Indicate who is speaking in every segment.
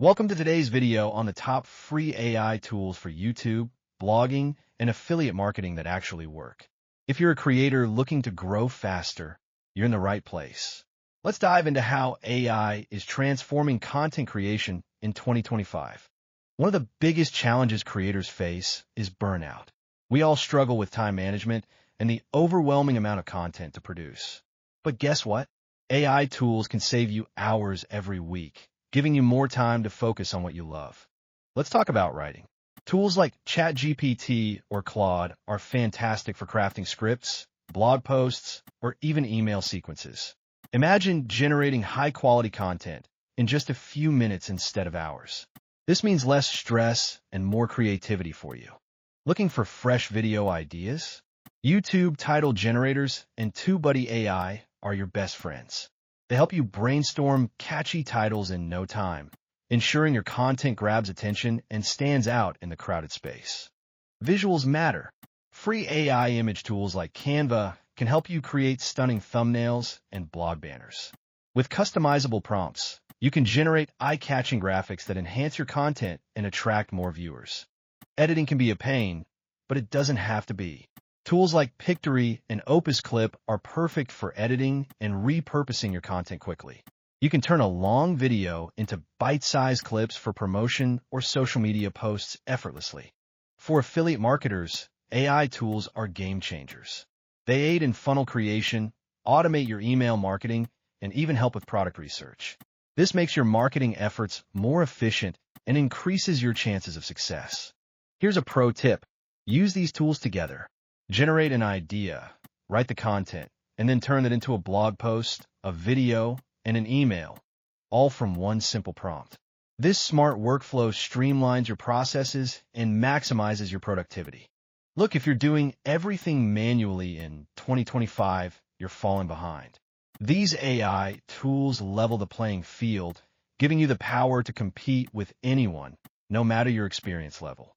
Speaker 1: Welcome to today's video on the top free AI tools for YouTube, blogging, and affiliate marketing that actually work. If you're a creator looking to grow faster, you're in the right place. Let's dive into how AI is transforming content creation in 2025. One of the biggest challenges creators face is burnout. We all struggle with time management and the overwhelming amount of content to produce. But guess what? AI tools can save you hours every week, giving you more time to focus on what you love. Let's talk about writing. Tools like ChatGPT or Claude are fantastic for crafting scripts, blog posts, or even email sequences. Imagine generating high-quality content in just a few minutes instead of hours. This means less stress and more creativity for you. Looking for fresh video ideas? YouTube title generators and TubeBuddy AI are your best friends. They help you brainstorm catchy titles in no time, ensuring your content grabs attention and stands out in the crowded space. Visuals matter. Free AI image tools like Canva can help you create stunning thumbnails and blog banners. With customizable prompts, you can generate eye-catching graphics that enhance your content and attract more viewers. Editing can be a pain, but it doesn't have to be. Tools like Pictory and Opus Clip are perfect for editing and repurposing your content quickly. You can turn a long video into bite-sized clips for promotion or social media posts effortlessly. For affiliate marketers, AI tools are game changers. They aid in funnel creation, automate your email marketing, and even help with product research. This makes your marketing efforts more efficient and increases your chances of success. Here's a pro tip. Use these tools together. Generate an idea, write the content, and then turn it into a blog post, a video, and an email, all from one simple prompt. This smart workflow streamlines your processes and maximizes your productivity. Look, if you're doing everything manually in 2025, you're falling behind. These AI tools level the playing field, giving you the power to compete with anyone, no matter your experience level.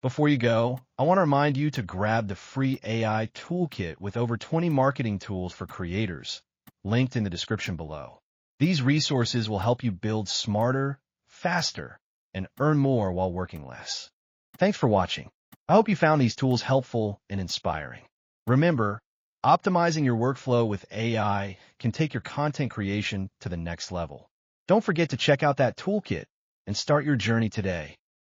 Speaker 1: Before you go, I want to remind you to grab the free AI toolkit with over 20 marketing tools for creators, linked in the description below. These resources will help you build smarter, faster, and earn more while working less. Thanks for watching. I hope you found these tools helpful and inspiring. Remember, optimizing your workflow with AI can take your content creation to the next level. Don't forget to check out that toolkit and start your journey today.